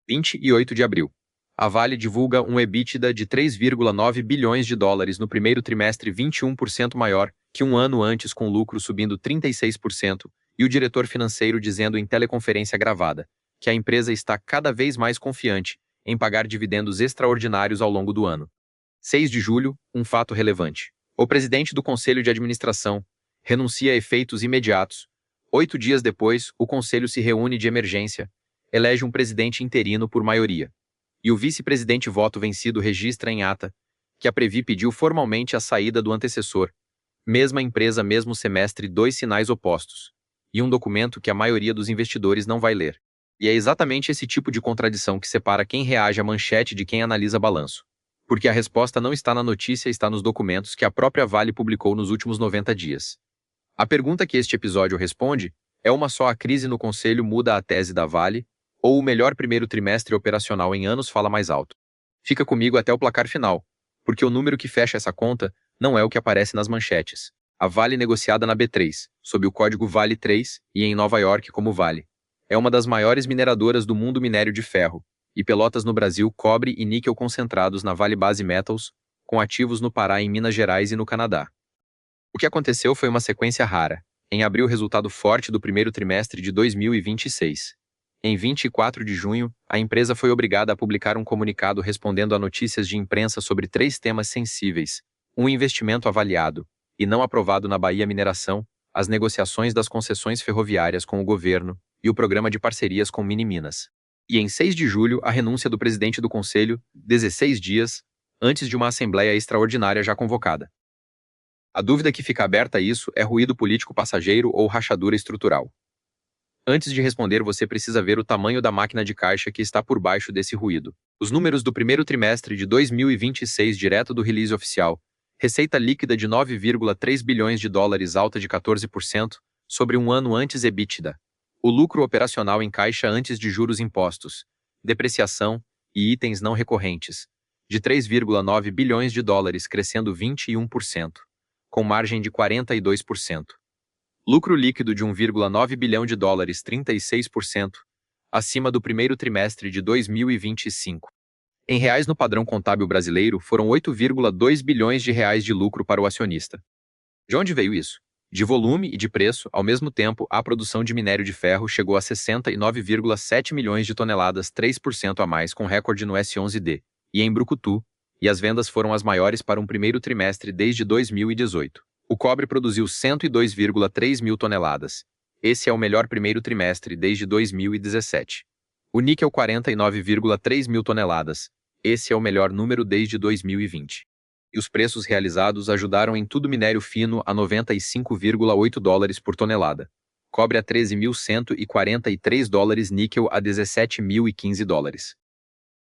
28 de abril. A Vale divulga um EBITDA de 3,9 bilhões de dólares no primeiro trimestre, 21% maior que um ano antes, com lucro subindo 36%, e o diretor financeiro dizendo em teleconferência gravada que a empresa está cada vez mais confiante em pagar dividendos extraordinários ao longo do ano. 6 de julho, um fato relevante. O presidente do Conselho de Administração renuncia a efeitos imediatos. 8 dias depois, o Conselho se reúne de emergência, elege um presidente interino por maioria. E o vice-presidente voto vencido registra em ata que a Previ pediu formalmente a saída do antecessor. Mesma empresa, mesmo semestre, dois sinais opostos. E um documento que a maioria dos investidores não vai ler. E é exatamente esse tipo de contradição que separa quem reage à manchete de quem analisa balanço. Porque a resposta não está na notícia, está nos documentos que a própria Vale publicou nos últimos 90 dias. A pergunta que este episódio responde é uma só: a crise no Conselho muda a tese da Vale, ou o melhor primeiro trimestre operacional em anos fala mais alto? Fica comigo até o placar final, porque o número que fecha essa conta não é o que aparece nas manchetes. A Vale negociada na B3, sob o código Vale 3 e em Nova York como Vale. É uma das maiores mineradoras do mundo, minério de ferro, e Pelotas no Brasil, cobre e níquel concentrados na Vale Base Metals, com ativos no Pará, em Minas Gerais e no Canadá. O que aconteceu foi uma sequência rara. Em abril, resultado forte do primeiro trimestre de 2026. Em 24 de junho, a empresa foi obrigada a publicar um comunicado respondendo a notícias de imprensa sobre 3 temas sensíveis: um investimento avaliado e não aprovado na Bahia Mineração, as negociações das concessões ferroviárias com o governo e o programa de parcerias com Miniminas. E em 6 de julho, a renúncia do presidente do Conselho, 16 dias antes de uma assembleia extraordinária já convocada. A dúvida que fica aberta a isso é ruído político passageiro ou rachadura estrutural. Antes de responder, você precisa ver o tamanho da máquina de caixa que está por baixo desse ruído. Os números do primeiro trimestre de 2026, direto do release oficial: receita líquida de 9,3 bilhões de dólares, alta de 14%, sobre um ano antes. EBITDA. O lucro operacional em caixa antes de juros, impostos, depreciação e itens não recorrentes, de 3,9 bilhões de dólares, crescendo 21%, com margem de 42%. Lucro líquido de 1,9 bilhão de dólares, 36%, acima do primeiro trimestre de 2025. Em reais, no padrão contábil brasileiro, foram 8,2 bilhões de reais de lucro para o acionista. De onde veio isso? De volume e de preço. Ao mesmo tempo, a produção de minério de ferro chegou a 69,7 milhões de toneladas, 3% a mais, com recorde no S11D e em Brucutu, e as vendas foram as maiores para um primeiro trimestre desde 2018. O cobre produziu 102,3 mil toneladas. Esse é o melhor primeiro trimestre desde 2017. O níquel, 49,3 mil toneladas. Esse é o melhor número desde 2020. E os preços realizados ajudaram em tudo: minério fino a 95,8 dólares por tonelada, cobre a 13.143 dólares, níquel a 17.015 dólares.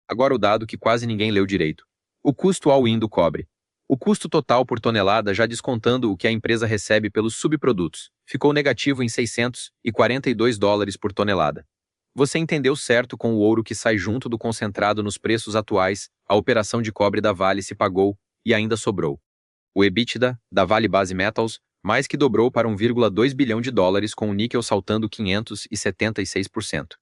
Agora o dado que quase ninguém leu direito. O custo all-in do cobre. O custo total por tonelada, já descontando o que a empresa recebe pelos subprodutos, ficou negativo em 642 dólares por tonelada. Você entendeu certo: com o ouro que sai junto do concentrado nos preços atuais, a operação de cobre da Vale se pagou e ainda sobrou. O EBITDA da Vale Base Metals mais que dobrou para 1,2 bilhão de dólares, com o níquel saltando 576%.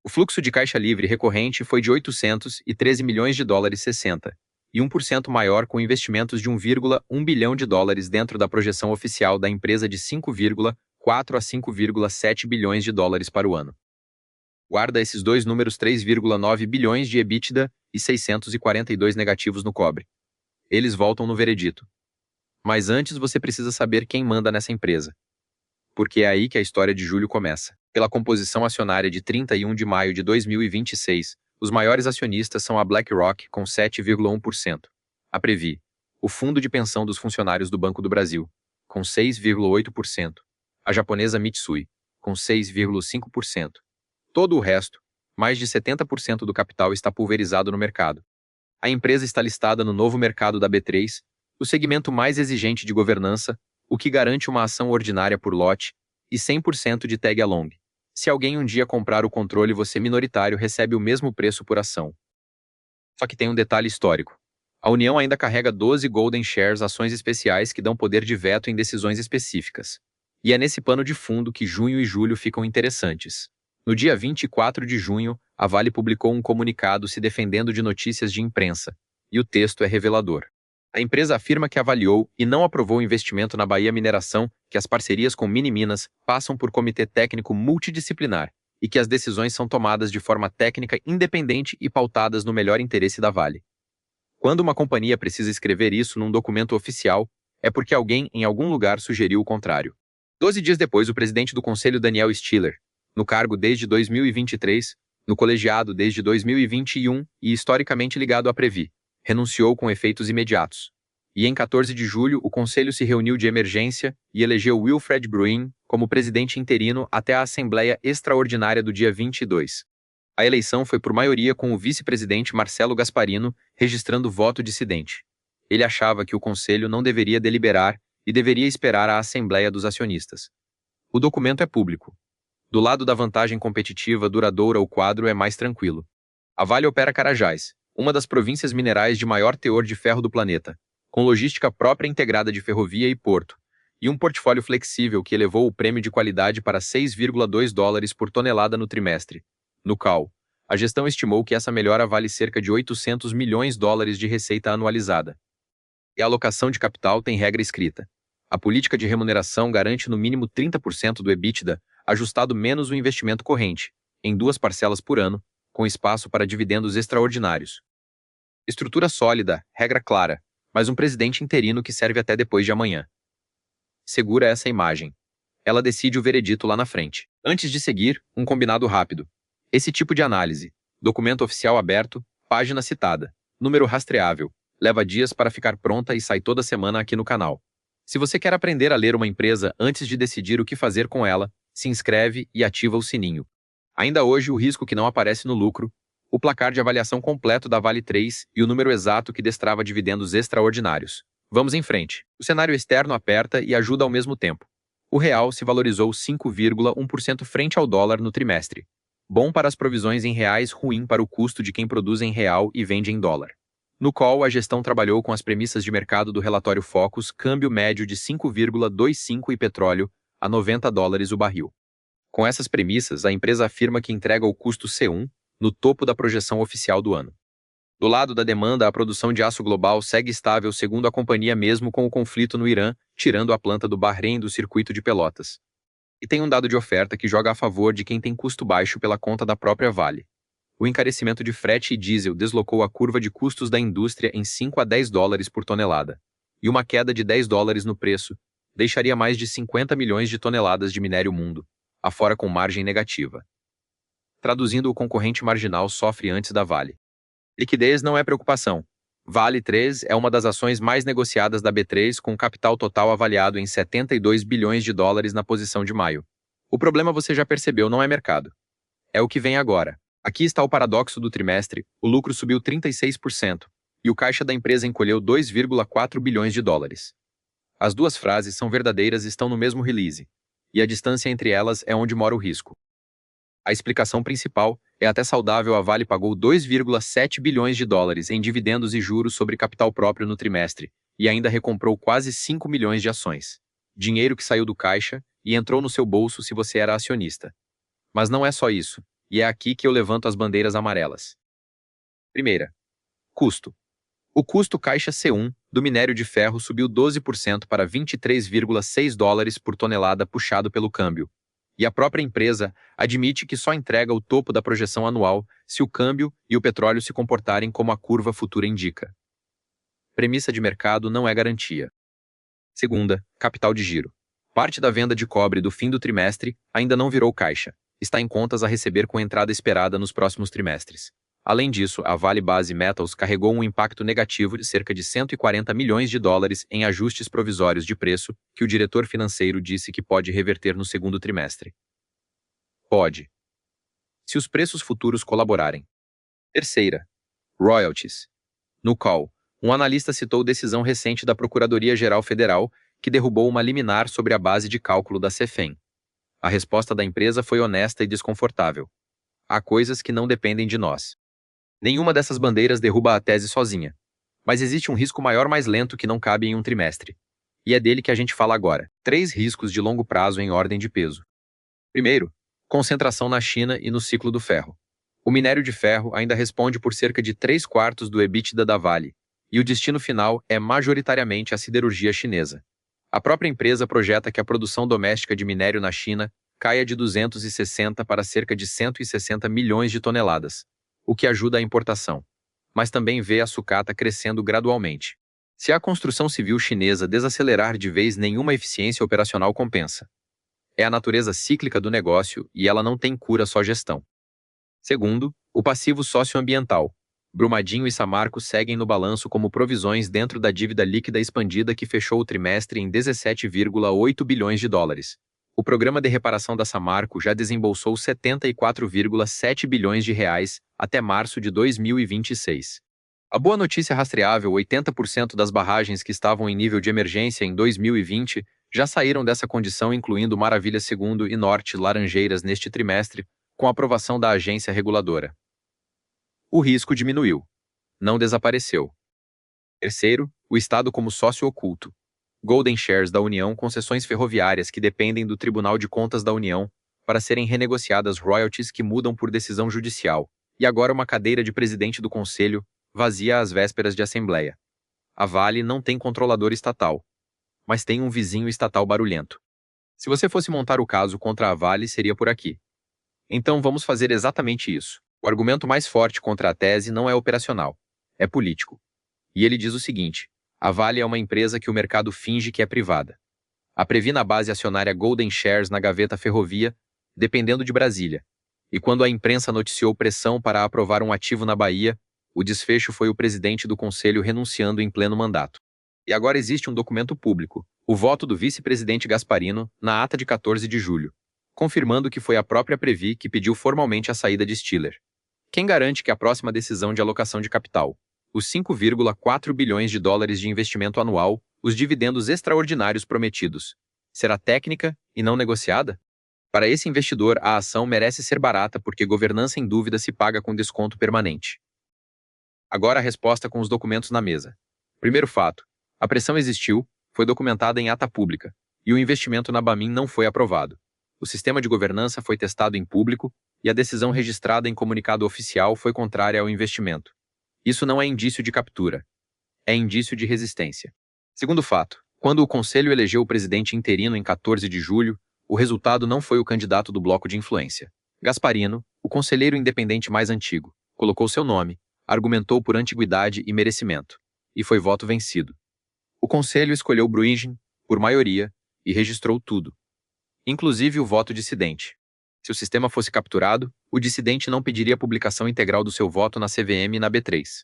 O fluxo de caixa livre recorrente foi de 813 milhões de dólares, 60, e 1% maior, com investimentos de 1,1 bilhão de dólares dentro da projeção oficial da empresa de 5,4 a 5,7 bilhões de dólares para o ano. Guarda esses dois números: 3,9 bilhões de EBITDA e 642 negativos no cobre. Eles voltam no veredito. Mas antes você precisa saber quem manda nessa empresa. Porque é aí que a história de julho começa. Pela composição acionária de 31 de maio de 2026, os maiores acionistas são a BlackRock, com 7,1%, a Previ, o fundo de pensão dos funcionários do Banco do Brasil, com 6,8%, a japonesa Mitsui, com 6,5%. Todo o resto, mais de 70% do capital, está pulverizado no mercado. A empresa está listada no novo mercado da B3, o segmento mais exigente de governança, o que garante uma ação ordinária por lote e 100% de tag along. Se alguém um dia comprar o controle, você minoritário recebe o mesmo preço por ação. Só que tem um detalhe histórico. A União ainda carrega 12 Golden Shares, ações especiais que dão poder de veto em decisões específicas. E é nesse pano de fundo que junho e julho ficam interessantes. No dia 24 de junho, A Vale publicou um comunicado se defendendo de notícias de imprensa, e o texto é revelador. A empresa afirma que avaliou e não aprovou o investimento na Bahia Mineração, que as parcerias com Miniminas passam por comitê técnico multidisciplinar e que as decisões são tomadas de forma técnica independente e pautadas no melhor interesse da Vale. Quando uma companhia precisa escrever isso num documento oficial, é porque alguém em algum lugar sugeriu o contrário. 12 dias depois, o presidente do conselho, Daniel Stiller, no cargo desde 2023, no colegiado desde 2021 e historicamente ligado à Previ, renunciou com efeitos imediatos. E em 14 de julho, o conselho se reuniu de emergência e elegeu Wilfred Bruin como presidente interino até a Assembleia Extraordinária do dia 22. A eleição foi por maioria com o vice-presidente Marcelo Gasparino registrando voto dissidente. Ele achava que o conselho não deveria deliberar e deveria esperar a Assembleia dos Acionistas. O documento é público. Do lado da vantagem competitiva duradoura, o quadro é mais tranquilo. A Vale opera Carajás, uma das províncias minerais de maior teor de ferro do planeta, com logística própria integrada de ferrovia e porto, e um portfólio flexível que elevou o prêmio de qualidade para $6,2 por tonelada no trimestre. No CAL, a gestão estimou que essa melhora vale cerca de $800 milhões de receita anualizada. E a alocação de capital tem regra escrita. A política de remuneração garante no mínimo 30% do EBITDA, ajustado menos o investimento corrente, em 2 parcelas por ano, com espaço para dividendos extraordinários. Estrutura sólida, regra clara, mas um presidente interino que serve até depois de amanhã. Segura essa imagem. Ela decide o veredito lá na frente. Antes de seguir, um combinado rápido. Esse tipo de análise, documento oficial aberto, página citada, número rastreável, leva dias para ficar pronta e sai toda semana aqui no canal. Se você quer aprender a ler uma empresa antes de decidir o que fazer com ela, se inscreve e ativa o sininho. Ainda hoje, o risco que não aparece no lucro, o placar de avaliação completo da Vale 3 e o número exato que destrava dividendos extraordinários. Vamos em frente. O cenário externo aperta e ajuda ao mesmo tempo. O real se valorizou 5,1% frente ao dólar no trimestre. Bom para as provisões em reais, ruim para o custo de quem produz em real e vende em dólar. No call, a gestão trabalhou com as premissas de mercado do relatório Focus, câmbio médio de 5,25 e petróleo a $90 o barril. Com essas premissas, a empresa afirma que entrega o custo C1 no topo da projeção oficial do ano. Do lado da demanda, a produção de aço global segue estável segundo a companhia mesmo com o conflito no Irã, tirando a planta do Bahrein do circuito de Pelotas. E tem um dado de oferta que joga a favor de quem tem custo baixo pela conta da própria Vale. O encarecimento de frete e diesel deslocou a curva de custos da indústria em 5 a $10 por tonelada. E uma queda de $10 no preço deixaria mais de 50 milhões de toneladas de minério mundo, afora com margem negativa. Traduzindo, o concorrente marginal sofre antes da Vale. Liquidez não é preocupação. Vale 3 é uma das ações mais negociadas da B3 com capital total avaliado em $72 bilhões na posição de maio. O problema você já percebeu, não é mercado. É o que vem agora. Aqui está o paradoxo do trimestre, o lucro subiu 36% e o caixa da empresa encolheu $2,4 bilhões. As duas frases são verdadeiras e estão no mesmo release, e a distância entre elas é onde mora o risco. A explicação principal é até saudável. A Vale pagou $2,7 bilhões em dividendos e juros sobre capital próprio no trimestre e ainda recomprou quase 5 milhões de ações. Dinheiro que saiu do caixa e entrou no seu bolso se você era acionista. Mas não é só isso, e é aqui que eu levanto as bandeiras amarelas. Primeira, custo. O custo caixa C1 do minério de ferro subiu 12% para $23,6 por tonelada, puxado pelo câmbio. E a própria empresa admite que só entrega o topo da projeção anual se o câmbio e o petróleo se comportarem como a curva futura indica. Premissa de mercado não é garantia. Segunda, capital de giro. Parte da venda de cobre do fim do trimestre ainda não virou caixa. Está em contas a receber com entrada esperada nos próximos trimestres. Além disso, a Vale Base Metals carregou um impacto negativo de cerca de $140 milhões em ajustes provisórios de preço, que o diretor financeiro disse que pode reverter no segundo trimestre. Pode, se os preços futuros colaborarem. Terceira, royalties. No call, um analista citou decisão recente da Procuradoria-Geral Federal, que derrubou uma liminar sobre a base de cálculo da CEFEM. A resposta da empresa foi honesta e desconfortável. Há coisas que não dependem de nós. Nenhuma dessas bandeiras derruba a tese sozinha. Mas existe um risco maior mais lento que não cabe em um trimestre. E é dele que a gente fala agora. 3 riscos de longo prazo em ordem de peso. Primeiro, concentração na China e no ciclo do ferro. O minério de ferro ainda responde por cerca de 3/4 do EBITDA da Vale, e o destino final é majoritariamente a siderurgia chinesa. A própria empresa projeta que a produção doméstica de minério na China caia de 260 para cerca de 160 milhões de toneladas, o que ajuda a importação, mas também vê a sucata crescendo gradualmente. Se a construção civil chinesa desacelerar de vez, nenhuma eficiência operacional compensa. É a natureza cíclica do negócio e ela não tem cura, só gestão. Segundo, o passivo socioambiental. Brumadinho e Samarco seguem no balanço como provisões dentro da dívida líquida expandida que fechou o trimestre em 17,8 bilhões de dólares. O programa de reparação da Samarco já desembolsou 74,7 bilhões de reais até março de 2026. A boa notícia rastreável: 80% das barragens que estavam em nível de emergência em 2020 já saíram dessa condição, incluindo Maravilha II e Norte Laranjeiras neste trimestre, com aprovação da agência reguladora. O risco diminuiu. Não desapareceu. Terceiro, o Estado como sócio oculto. Golden Shares da União, concessões ferroviárias que dependem do Tribunal de Contas da União para serem renegociadas, royalties que mudam por decisão judicial, e agora uma cadeira de presidente do Conselho, vazia às vésperas de Assembleia. A Vale não tem controlador estatal, mas tem um vizinho estatal barulhento. Se você fosse montar o caso contra a Vale, seria por aqui. Então vamos fazer exatamente isso. O argumento mais forte contra a tese não é operacional, é político. E ele diz o seguinte: a Vale é uma empresa que o mercado finge que é privada. A Previna, a base acionária Golden Shares na gaveta ferrovia, dependendo de Brasília. E quando a imprensa noticiou pressão para aprovar um ativo na Bahia, o desfecho foi o presidente do conselho renunciando em pleno mandato. E agora existe um documento público, o voto do vice-presidente Gasparino, na ata de 14 de julho, confirmando que foi a própria Previ que pediu formalmente a saída de Stiller. Quem garante que a próxima decisão de alocação de capital, os 5,4 bilhões de dólares de investimento anual, os dividendos extraordinários prometidos, será técnica e não negociada? Para esse investidor, a ação merece ser barata porque governança em dúvida se paga com desconto permanente. Agora a resposta com os documentos na mesa. Primeiro fato: a pressão existiu, foi documentada em ata pública, e o investimento na Bamin não foi aprovado. O sistema de governança foi testado em público, e a decisão registrada em comunicado oficial foi contrária ao investimento. Isso não é indício de captura. É indício de resistência. Segundo fato: quando o Conselho elegeu o presidente interino em 14 de julho, o resultado não foi o candidato do bloco de influência. Gasparino, o conselheiro independente mais antigo, colocou seu nome, argumentou por antiguidade e merecimento, e foi voto vencido. O Conselho escolheu Bruingen, por maioria, e registrou tudo, inclusive o voto dissidente. Se o sistema fosse capturado, o dissidente não pediria a publicação integral do seu voto na CVM e na B3.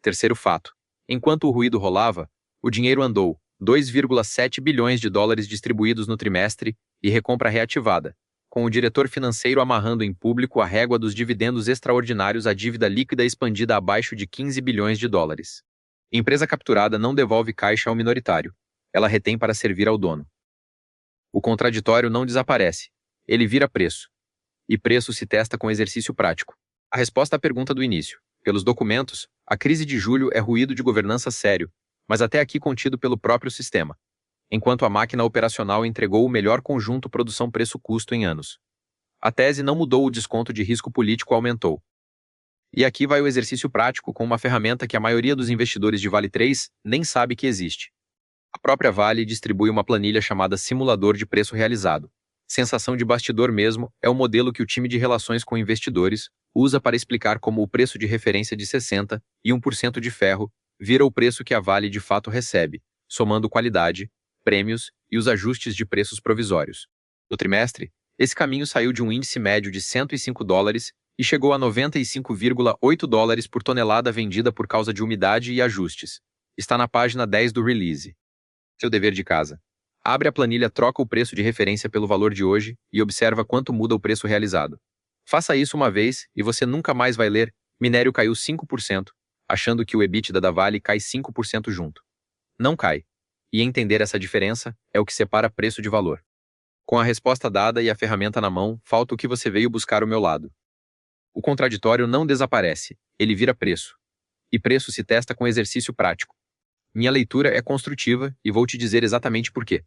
Terceiro fato: enquanto o ruído rolava, o dinheiro andou, 2,7 bilhões de dólares distribuídos no trimestre e recompra reativada, com o diretor financeiro amarrando em público a régua dos dividendos extraordinários à dívida líquida expandida abaixo de 15 bilhões de dólares. Empresa capturada não devolve caixa ao minoritário. Ela retém para servir ao dono. O contraditório não desaparece. Ele vira preço. E preço se testa com exercício prático. A resposta à pergunta do início: pelos documentos, a crise de julho é ruído de governança sério, mas até aqui contido pelo próprio sistema, enquanto a máquina operacional entregou o melhor conjunto produção-preço-custo em anos. A tese não mudou, o desconto de risco político aumentou. E aqui vai o exercício prático com uma ferramenta que a maioria dos investidores de Vale 3 nem sabe que existe. A própria Vale distribui uma planilha chamada Simulador de Preço Realizado. Sensação de bastidor mesmo, é o modelo que o time de relações com investidores usa para explicar como o preço de referência de 60 e 1% de ferro vira o preço que a Vale de fato recebe, somando qualidade, prêmios e os ajustes de preços provisórios. No trimestre, esse caminho saiu de um índice médio de 105 dólares e chegou a 95,8 dólares por tonelada vendida por causa de umidade e ajustes. Está na página 10 do release. Seu dever de casa: abre a planilha, troca o preço de referência pelo valor de hoje e observa quanto muda o preço realizado. Faça isso uma vez e você nunca mais vai ler minério caiu 5%, achando que o EBITDA da Vale cai 5% junto. Não cai. E entender essa diferença é o que separa preço de valor. Com a resposta dada e a ferramenta na mão, falta o que você veio buscar ao meu lado. O contraditório não desaparece, ele vira preço. E preço se testa com exercício prático. Minha leitura é construtiva e vou te dizer exatamente por quê.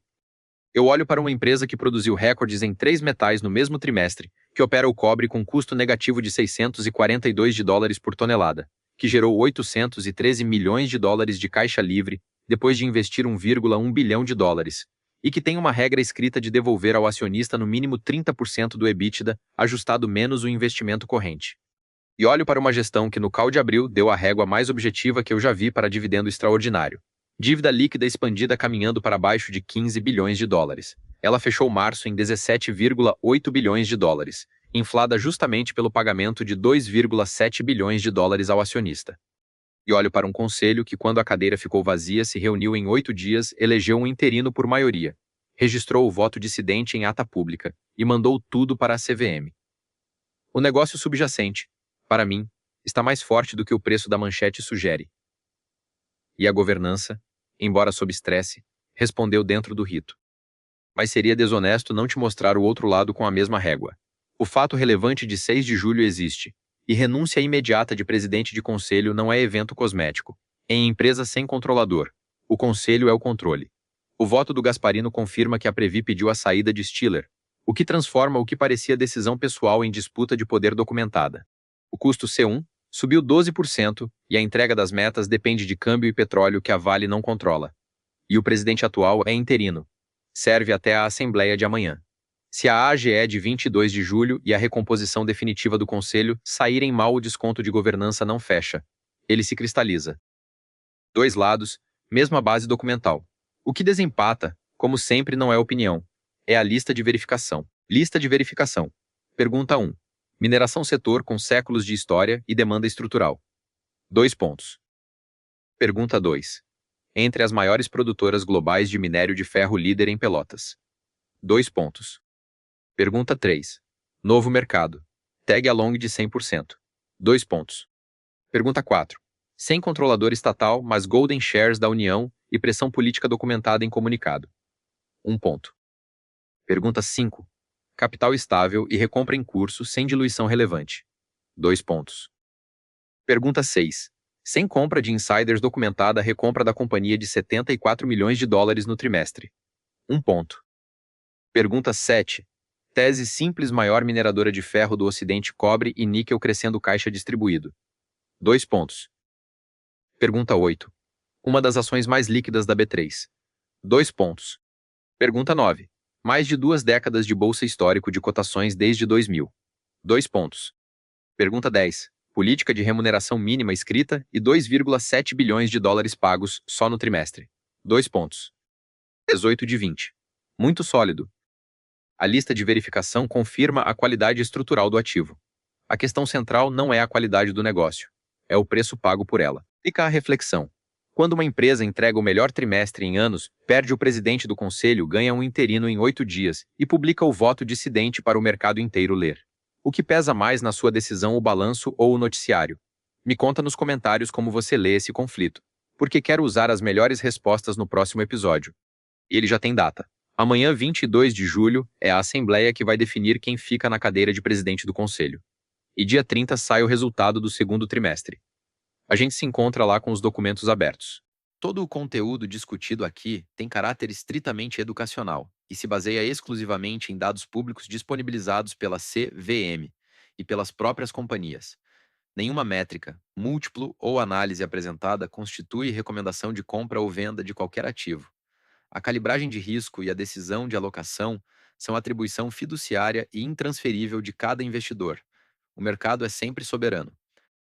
Eu olho para uma empresa que produziu recordes em três metais no mesmo trimestre, que opera o cobre com custo negativo de 642 de dólares por tonelada, que gerou 813 milhões de dólares de caixa livre depois de investir 1,1 bilhão de dólares, e que tem uma regra escrita de devolver ao acionista no mínimo 30% do EBITDA, ajustado menos o investimento corrente. E olho para uma gestão que no call de abril deu a régua mais objetiva que eu já vi para dividendo extraordinário. Dívida líquida expandida caminhando para baixo de 15 bilhões de dólares. Ela fechou março em 17,8 bilhões de dólares, inflada justamente pelo pagamento de 2,7 bilhões de dólares ao acionista. E olho para um conselho que, quando a cadeira ficou vazia, se reuniu em 8 dias, elegeu um interino por maioria, registrou o voto dissidente em ata pública e mandou tudo para a CVM. O negócio subjacente, para mim, está mais forte do que o preço da manchete sugere. E a governança, embora sob estresse, respondeu dentro do rito. Mas seria desonesto não te mostrar o outro lado com a mesma régua. O fato relevante de 6 de julho existe, e renúncia imediata de presidente de conselho não é evento cosmético. Em empresa sem controlador, o conselho é o controle. O voto do Gasparino confirma que a Previ pediu a saída de Stiller, o que transforma o que parecia decisão pessoal em disputa de poder documentada. O custo C1 subiu 12% e a entrega das metas depende de câmbio e petróleo que a Vale não controla. E o presidente atual é interino. Serve até a Assembleia de amanhã. Se a AGE é de 22 de julho e a recomposição definitiva do Conselho saírem mal, o desconto de governança não fecha. Ele se cristaliza. Dois lados, mesma base documental. O que desempata, como sempre, não é opinião. É a lista de verificação. Lista de verificação. Pergunta 1. Mineração setor com séculos de história e demanda estrutural. 2 pontos. Pergunta 2. Entre as maiores produtoras globais de minério de ferro líder em Pelotas. 2 pontos. Pergunta 3. Novo mercado. Tag along de 100%. 2 pontos. Pergunta 4. Sem controlador estatal, mas golden shares da União e pressão política documentada em comunicado. 1 ponto. Pergunta 5. Capital estável e recompra em curso sem diluição relevante. 2 pontos. Pergunta 6. Sem compra de insiders documentada, recompra da companhia de 74 milhões de dólares no trimestre. 1 ponto. Pergunta 7. Tese simples, maior mineradora de ferro do Ocidente, cobre e níquel crescendo caixa distribuído. 2 pontos. Pergunta 8. Uma das ações mais líquidas da B3. 2 pontos. Pergunta 9. Mais de 2 décadas de bolsa histórico de cotações desde 2000. 2 pontos. Pergunta 10. Política de remuneração mínima escrita e 2,7 bilhões de dólares pagos só no trimestre. 2 pontos. 18 de 20. Muito sólido. A lista de verificação confirma a qualidade estrutural do ativo. A questão central não é a qualidade do negócio, é o preço pago por ela. Fica a reflexão. Quando uma empresa entrega o melhor trimestre em anos, perde o presidente do conselho, ganha um interino em 8 dias e publica o voto dissidente para o mercado inteiro ler. O que pesa mais na sua decisão, o balanço ou o noticiário? Me conta nos comentários como você lê esse conflito, porque quero usar as melhores respostas no próximo episódio. Ele já tem data. Amanhã, 22 de julho, é a Assembleia que vai definir quem fica na cadeira de presidente do conselho. E dia 30 sai o resultado do segundo trimestre. A gente se encontra lá com os documentos abertos. Todo o conteúdo discutido aqui tem caráter estritamente educacional e se baseia exclusivamente em dados públicos disponibilizados pela CVM e pelas próprias companhias. Nenhuma métrica, múltiplo ou análise apresentada constitui recomendação de compra ou venda de qualquer ativo. A calibragem de risco e a decisão de alocação são atribuição fiduciária e intransferível de cada investidor. O mercado é sempre soberano.